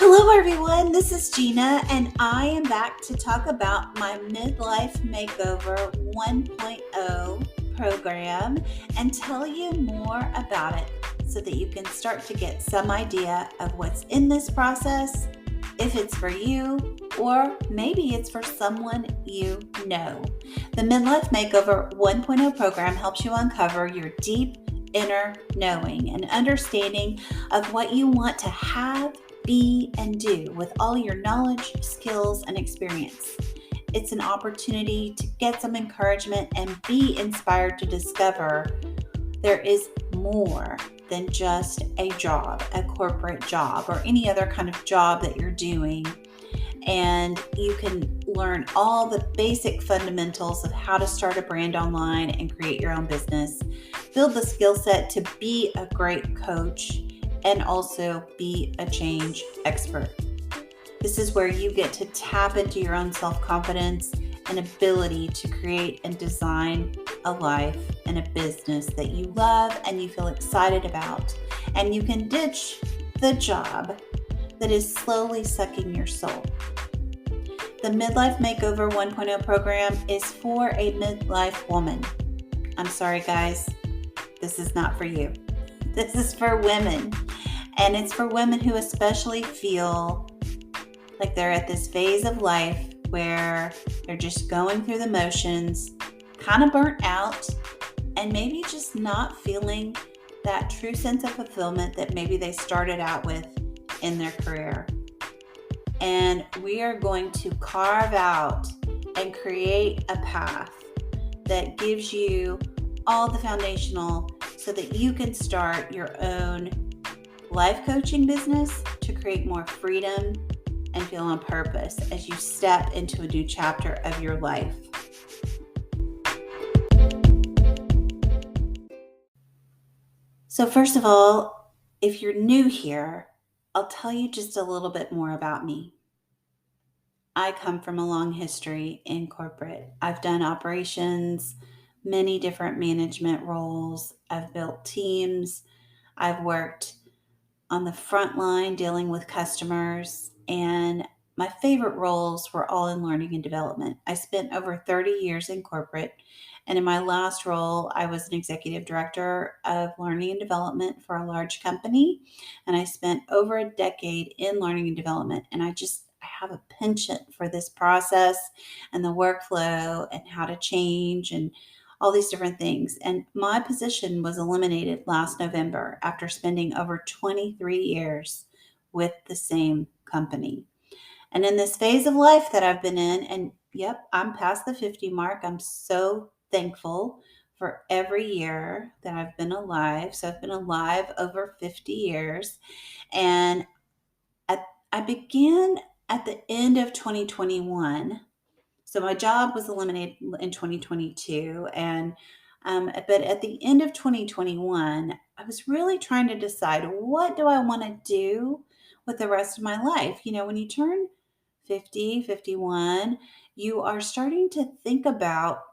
Hello, everyone. This is Gina, and I am back to talk about my Midlife Makeover 1.0 program and tell you more about it so that you can start to get some idea of what's in this process, if it's for you, or maybe it's for someone you know. The Midlife Makeover 1.0 program helps you uncover your deep inner knowing and understanding of what you want to have, be, and do with all your knowledge, skills, and experience. It's an opportunity to get some encouragement and be inspired to discover there is more than just a job, a corporate job, or any other kind of job that you're doing. And you can learn all the basic fundamentals of how to start a brand online and create your own business, build the skill set to be a great coach, and also be a change expert. This is where you get to tap into your own self-confidence and ability to create and design a life and a business that you love and you feel excited about. And you can ditch the job that is slowly sucking your soul. The Midlife Makeover 1.0 program is for a midlife woman. I'm sorry, guys. This is not for you. This is for women. And it's for women who especially feel like they're at this phase of life where they're just going through the motions, kind of burnt out, and maybe just not feeling that true sense of fulfillment that maybe they started out with in their career. And we are going to carve out and create a path that gives you all the foundational so that you can start your own life coaching business to create more freedom and feel on purpose as you step into a new chapter of your life. So first of all, if you're new here, I'll tell you just a little bit more about me. I come from a long history in corporate. I've done operations, many different management roles. I've built teams. I've worked on the front line dealing with customers, and my favorite roles were all in learning and development. I spent over 30 years in corporate, and in my last role, I was an executive director of learning and development for a large company, and I spent over a decade in learning and development, and I have a penchant for this process and the workflow and how to change and all these different things. And my position was eliminated last November after spending over 23 years with the same company. And in this phase of life that I've been in, and yep, I'm past the 50 mark. I'm so thankful for every year that I've been alive. So I've been alive over 50 years. And I began at the end of 2021. So my job was eliminated in 2022, but at the end of 2021, I was really trying to decide, what do I want to do with the rest of my life? You know, when you turn 50, 51, you are starting to think about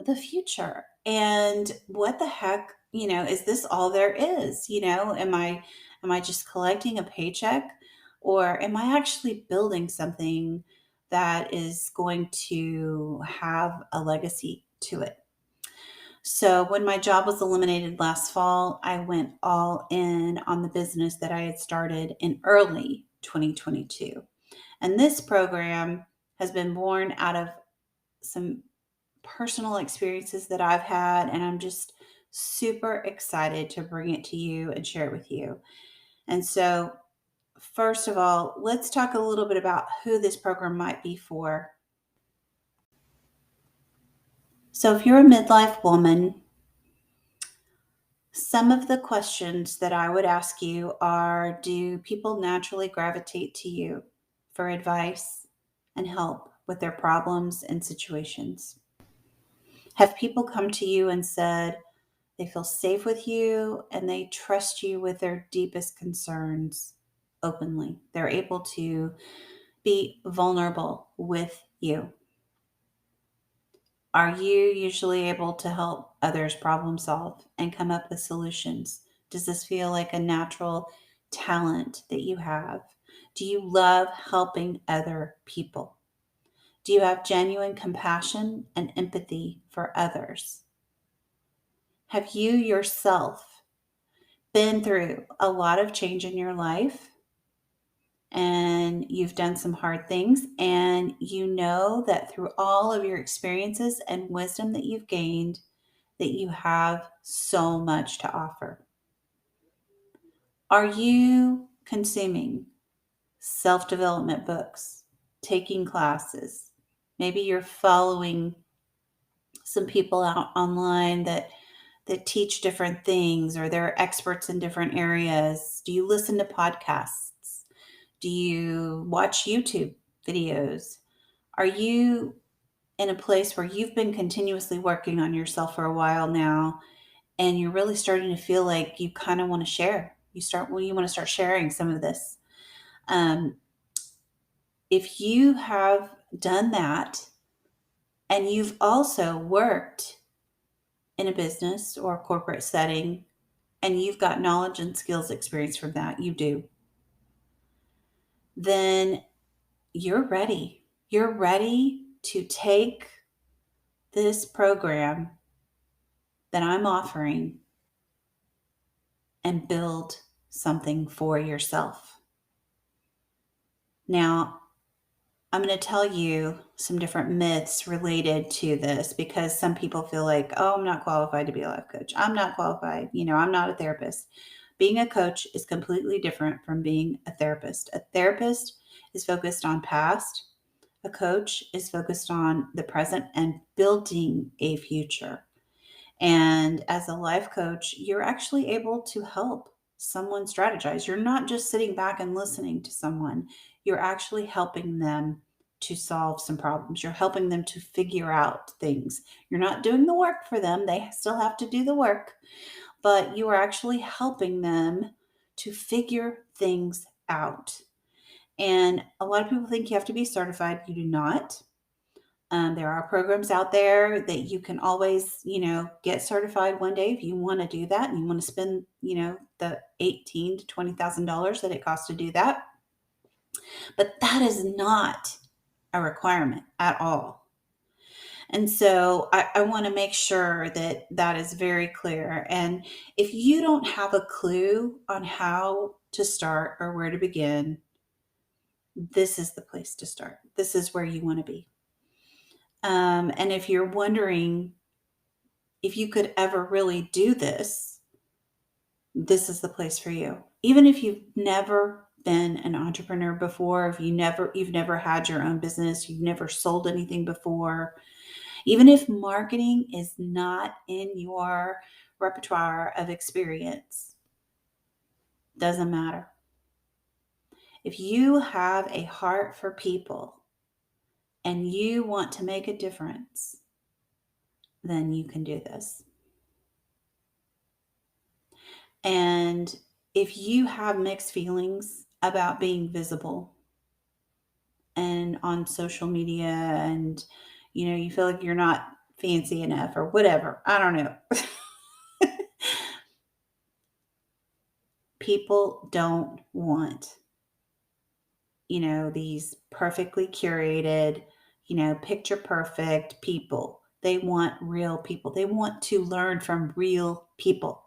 the future and what the heck, is this all there is? Am I just collecting a paycheck, or am I actually building something that is going to have a legacy to it? So when my job was eliminated last fall, I went all in on the business that I had started in early 2022. And this program has been born out of some personal experiences that I've had, and I'm just super excited to bring it to you and share it with you. And so, first of all, let's talk a little bit about who this program might be for. So, if you're a midlife woman, some of the questions that I would ask you are, do people naturally gravitate to you for advice and help with their problems and situations? Have people come to you and said they feel safe with you and they trust you with their deepest concerns openly? They're able to be vulnerable with you. Are you usually able to help others problem solve and come up with solutions? Does this feel like a natural talent that you have? Do you love helping other people? Do you have genuine compassion and empathy for others? Have you yourself been through a lot of change in your life and you've done some hard things, and you know that through all of your experiences and wisdom that you've gained, that you have so much to offer? Are you consuming self development books, taking classes? Maybe you're following some people out online that teach different things, or they're experts in different areas. Do you listen to podcasts? Do you watch YouTube videos? Are you in a place where you've been continuously working on yourself for a while now, and you're really starting to feel like you kind of want to share? You want to start sharing some of this. Um, if you have done that, and you've also worked in a business or a corporate setting, and you've got knowledge and skills experience from that, you do, then you're ready. You're ready to take this program that I'm offering and build something for yourself. Now, I'm going to tell you some different myths related to this, because some people feel like, oh, I'm not qualified to be a life coach. I'm not qualified. I'm not a therapist. Being a coach is completely different from being a therapist. A therapist is focused on past. A coach is focused on the present and building a future. And as a life coach, you're actually able to help someone strategize. You're not just sitting back and listening to someone, you're actually helping them to solve some problems. You're helping them to figure out things. You're not doing the work for them, they still have to do the work, but you are actually helping them to figure things out. And a lot of people think you have to be certified. You do not. There are programs out there that you can always, get certified one day if you want to do that and you want to spend, the $18,000 to $20,000 that it costs to do that. But that is not a requirement at all. And so I want to make sure that that is very clear. And if you don't have a clue on how to start or where to begin, this is the place to start. This is where you want to be. And if you're wondering if you could ever really do this, this is the place for you. Even if you've never been an entrepreneur before, if you've never had your own business, you've never sold anything before, even if marketing is not in your repertoire of experience, doesn't matter. If you have a heart for people and you want to make a difference, then you can do this. And if you have mixed feelings about being visible and on social media, and you feel like you're not fancy enough or whatever, I don't know. People don't want, these perfectly curated, picture perfect people. They want real people. They want to learn from real people.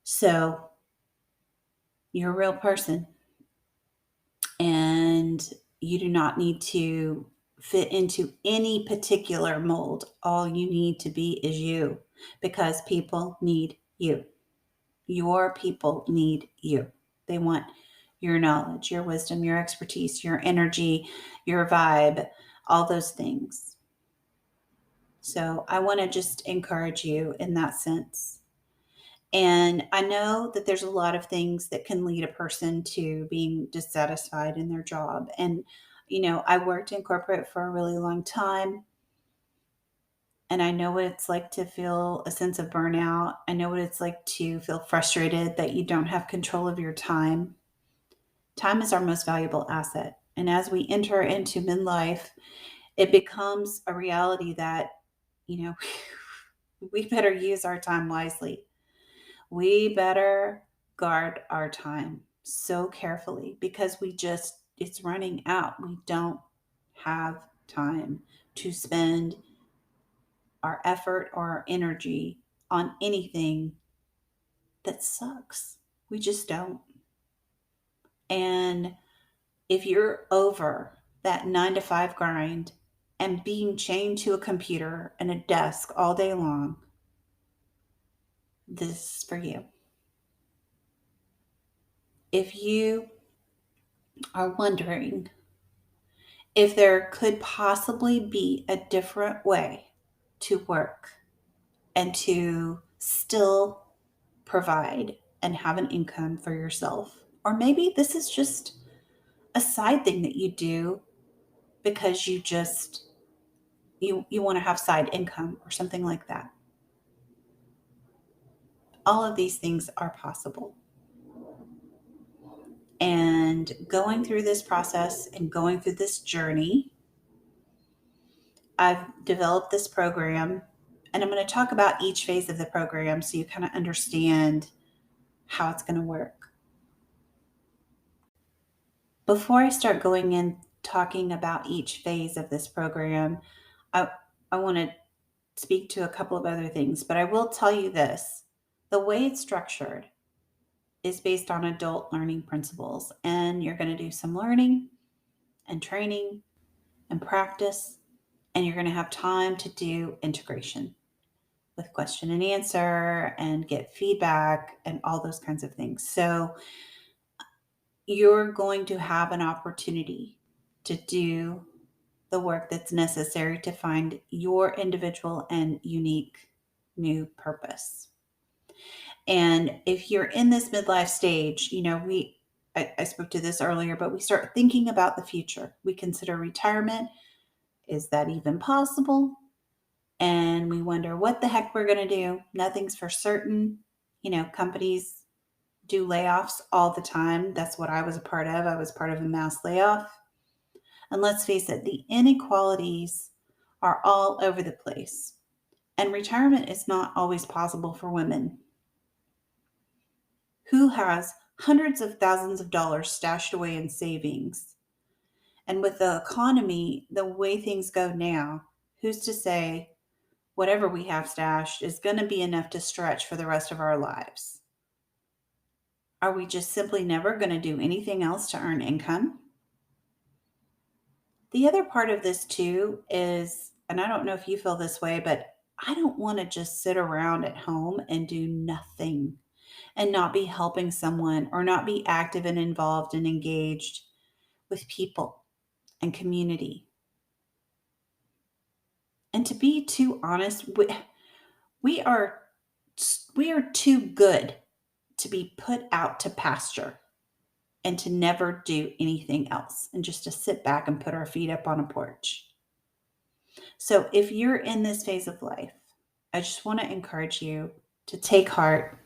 So you're a real person, and you do not need to fit into any particular mold. All you need to be is you, because people need you. Your people need you. They want your knowledge, your wisdom, your expertise, your energy, your vibe, all those things. So I want to just encourage you in that sense. And I know that there's a lot of things that can lead a person to being dissatisfied in their job. And, I worked in corporate for a really long time. And I know what it's like to feel a sense of burnout. I know what it's like to feel frustrated that you don't have control of your time. Time is our most valuable asset. And as we enter into midlife, it becomes a reality that, we better use our time wisely. We better guard our time. so carefully because it's running out. We don't have time to spend our effort or our energy on anything that sucks. We just don't. And if you're over that 9 to 5 grind and being chained to a computer and a desk all day long, this is for you. If you are wondering if there could possibly be a different way to work and to still provide and have an income for yourself, or maybe this is just a side thing that you do because you want to have side income or something like that. All of these things are possible. And going through this process and going through this journey, I've developed this program, and I'm going to talk about each phase of the program so you kind of understand how it's going to work. Before I start going in talking about each phase of this program, I, I want to speak to a couple of other things, but I will tell you this. The way it's structured is based on adult learning principles, and you're going to do some learning and training and practice, and you're going to have time to do integration with question and answer and get feedback and all those kinds of things. So you're going to have an opportunity to do the work that's necessary to find your individual and unique new purpose. And if you're in this midlife stage, I spoke to this earlier, but we start thinking about the future. We consider retirement. Is that even possible? And we wonder what the heck we're going to do. Nothing's for certain. Companies do layoffs all the time. That's what I was a part of. I was part of a mass layoff. And let's face it, the inequalities are all over the place. And retirement is not always possible for women. Who has hundreds of thousands of dollars stashed away in savings? And with the economy, the way things go now, who's to say whatever we have stashed is going to be enough to stretch for the rest of our lives? Are we just simply never going to do anything else to earn income? The other part of this too is, and I don't know if you feel this way, but I don't want to just sit around at home and do nothing and not be helping someone or not be active and involved and engaged with people and community. And to be too honest, we are too good to be put out to pasture and to never do anything else and just to sit back and put our feet up on a porch. So if you're in this phase of life, I just want to encourage you to take heart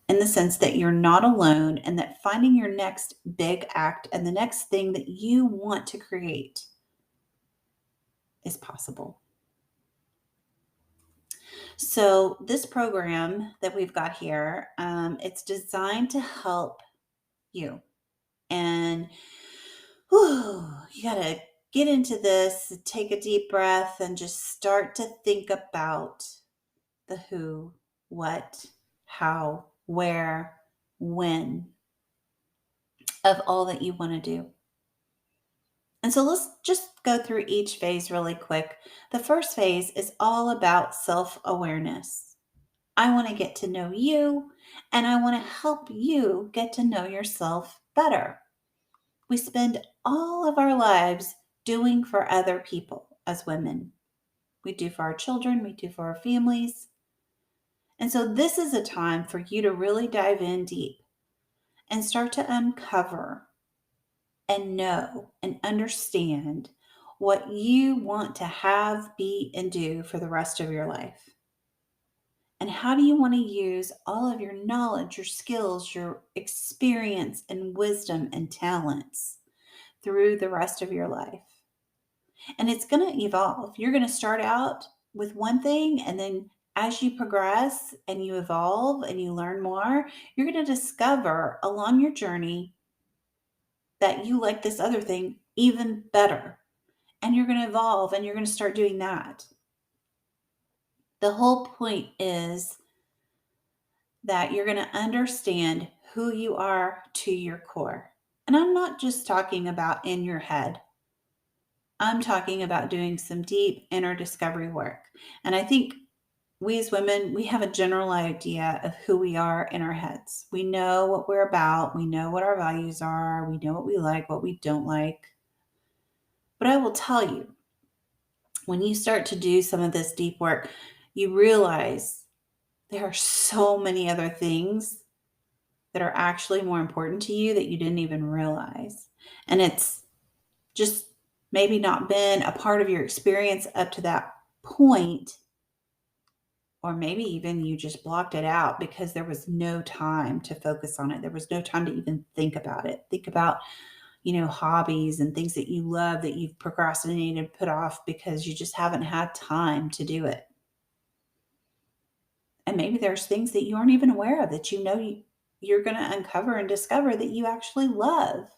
in the sense that you're not alone and that finding your next big act and the next thing that you want to create is possible. So this program that we've got here, it's designed to help you. And you got to get into this, take a deep breath, and just start to think about the who, what, how, where, when of all that you want to do. And so let's just go through each phase really quick. The first phase is all about self-awareness. I want to get to know you, and I want to help you get to know yourself better. We spend all of our lives doing for other people as women. We do for our children, we do for our families. And so this is a time for you to really dive in deep and start to uncover and know and understand what you want to have, be, and do for the rest of your life. And how do you want to use all of your knowledge, your skills, your experience, and wisdom and talents through the rest of your life? And it's going to evolve. You're going to start out with one thing, and then as you progress and you evolve and you learn more, you're going to discover along your journey that you like this other thing even better. And you're going to evolve and you're going to start doing that. The whole point is that you're going to understand who you are to your core. And I'm not just talking about in your head. I'm talking about doing some deep inner discovery work. And I think we as women, we have a general idea of who we are in our heads. We know what we're about. We know what our values are. We know what we like, what we don't like. But I will tell you, when you start to do some of this deep work, you realize there are so many other things that are actually more important to you that you didn't even realize. And it's just maybe not been a part of your experience up to that point, or maybe even you just blocked it out because there was no time to focus on it. There was no time to even think about it. Think about, hobbies and things that you love that you've procrastinated, put off because you just haven't had time to do it. And maybe there's things that you aren't even aware of that you're going to uncover and discover that you actually love.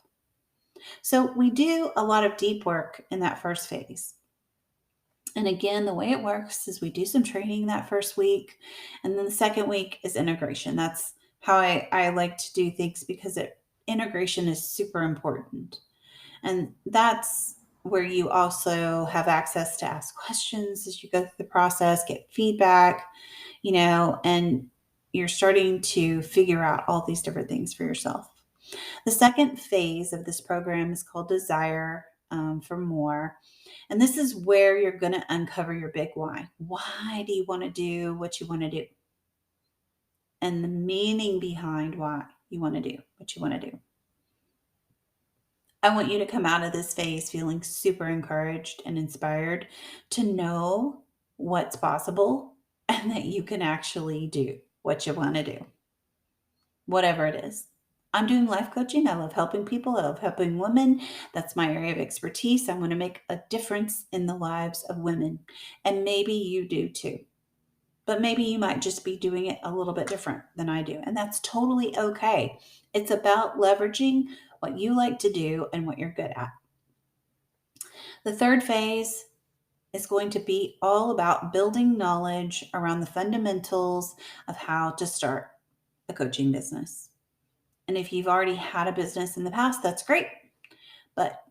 So we do a lot of deep work in that first phase. And again, the way it works is we do some training that first week, and then the second week is integration. That's how I like to do things because integration is super important. And that's where you also have access to ask questions as you go through the process, get feedback, and you're starting to figure out all these different things for yourself. The second phase of this program is called Desire for More. And this is where you're going to uncover your big why. Why do you want to do what you want to do? And the meaning behind why you want to do what you want to do. I want you to come out of this phase feeling super encouraged and inspired to know what's possible and that you can actually do what you want to do, whatever it is. I'm doing life coaching. I love helping people. I love helping women. That's my area of expertise. I want to make a difference in the lives of women. And maybe you do too. But maybe you might just be doing it a little bit different than I do. And that's totally okay. It's about leveraging what you like to do and what you're good at. The third phase is going to be all about building knowledge around the fundamentals of how to start a coaching business. And if you've already had a business in the past, that's great. But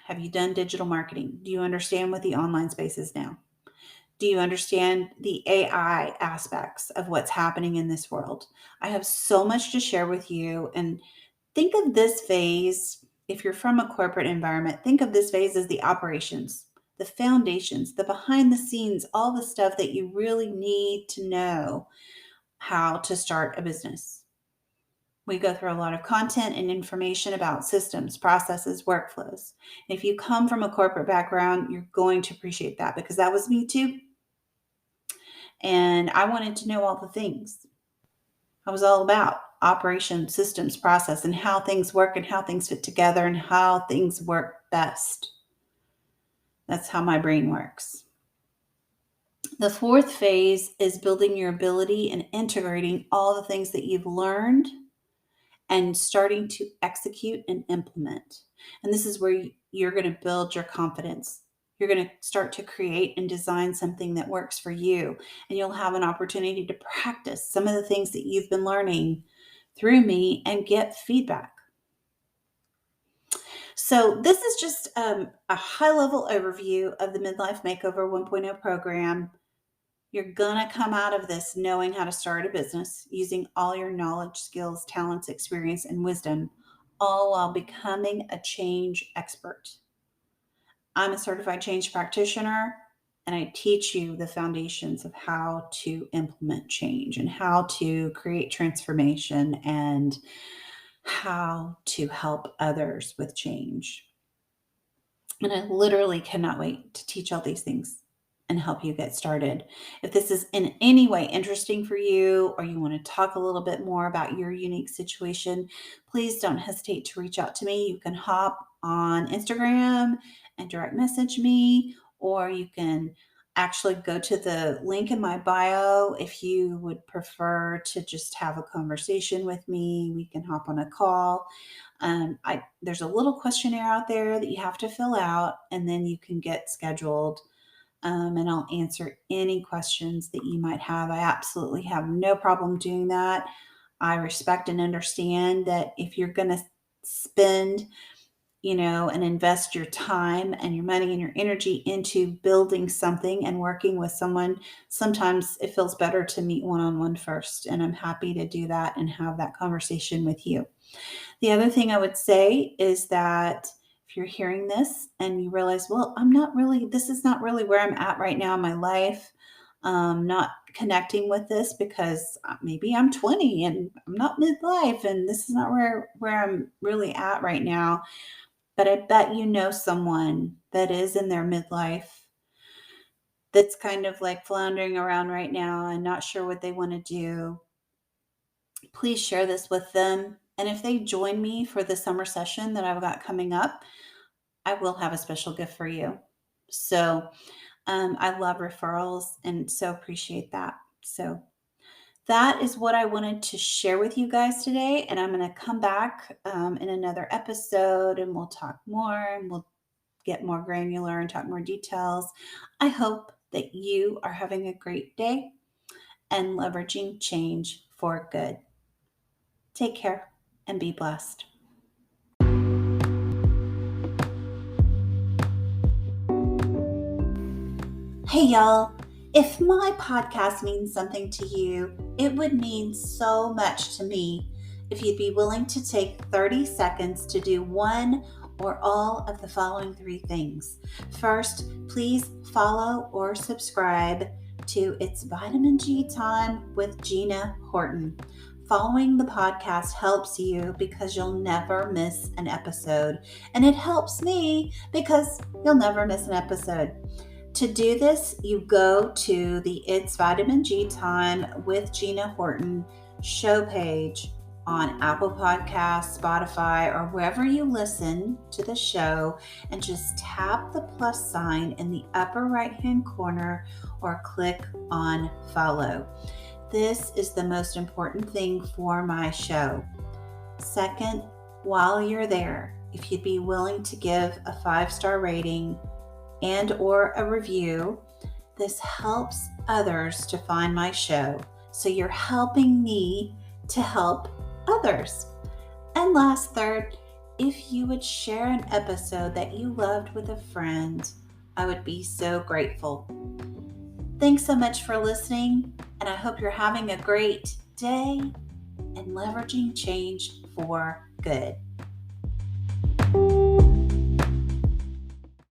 have you done digital marketing? Do you understand what the online space is now? Do you understand the AI aspects of what's happening in this world? I have so much to share with you. And think of this phase, if you're from a corporate environment, think of this phase as the operations, the foundations, the behind the scenes, all the stuff that you really need to know how to start a business. We go through a lot of content and information about systems, processes, workflows. If you come from a corporate background, you're going to appreciate that because that was me too. And I wanted to know all the things. I was all about operation, systems, process, and how things work and how things fit together and how things work best. That's how my brain works. The fourth phase is building your ability and integrating all the things that you've learned and starting to execute and implement. And this is where you're going to build your confidence. You're going to start to create and design something that works for you. And you'll have an opportunity to practice some of the things that you've been learning through me and get feedback. So this is just a high-level overview of the Midlife Makeover 1.0 program. You're going to come out of this knowing how to start a business using all your knowledge, skills, talents, experience, and wisdom, all while becoming a change expert. I'm a certified change practitioner, and I teach you the foundations of how to implement change and how to create transformation and how to help others with change. And I literally cannot wait to teach all these things and help you get started. If this is in any way interesting for you, or you want to talk a little bit more about your unique situation, please don't hesitate to reach out to me. You can hop on Instagram and direct message me, or you can actually go to the link in my bio if you would prefer to just have a conversation with me. We can hop on a call. There's a little questionnaire out there that you have to fill out, and then you can get scheduled. And I'll answer any questions that you might have. I absolutely have no problem doing that. I respect and understand that if you're going to spend, and invest your time and your money and your energy into building something and working with someone, sometimes it feels better to meet one on one first. And I'm happy to do that and have that conversation with you. The other thing I would say is that if you're hearing this and you realize, well, this is not really where I'm at right now in my life, not connecting with this because maybe I'm 20 and I'm not midlife and this is not where I'm really at right now. But I bet you know someone that is in their midlife that's kind of like floundering around right now and not sure what they want to do. Please share this with them. And if they join me for the summer session that I've got coming up, I will have a special gift for you. So I love referrals and so appreciate that. So that is what I wanted to share with you guys today. And I'm going to come back in another episode and we'll talk more and we'll get more granular and talk more details. I hope that you are having a great day and leveraging change for good. Take care and be blessed. Hey, y'all. If my podcast means something to you, it would mean so much to me if you'd be willing to take 30 seconds to do one or all of the following 3 things. First, please follow or subscribe to It's Vitamin G Time with Gina Horton. Following the podcast helps you because you'll never miss an episode, and it helps me because you'll never miss an episode. To do this, you go to the It's Vitamin G Time with Gina Horton show page on Apple Podcasts, Spotify, or wherever you listen to the show, and just tap the plus sign in the upper right-hand corner or click on follow. This is the most important thing for my show. Second, while you're there, if you'd be willing to give a 5-star rating and or a review, this helps others to find my show. So you're helping me to help others. And last, third, if you would share an episode that you loved with a friend, I would be so grateful. Thanks so much for listening, and I hope you're having a great day and leveraging change for good.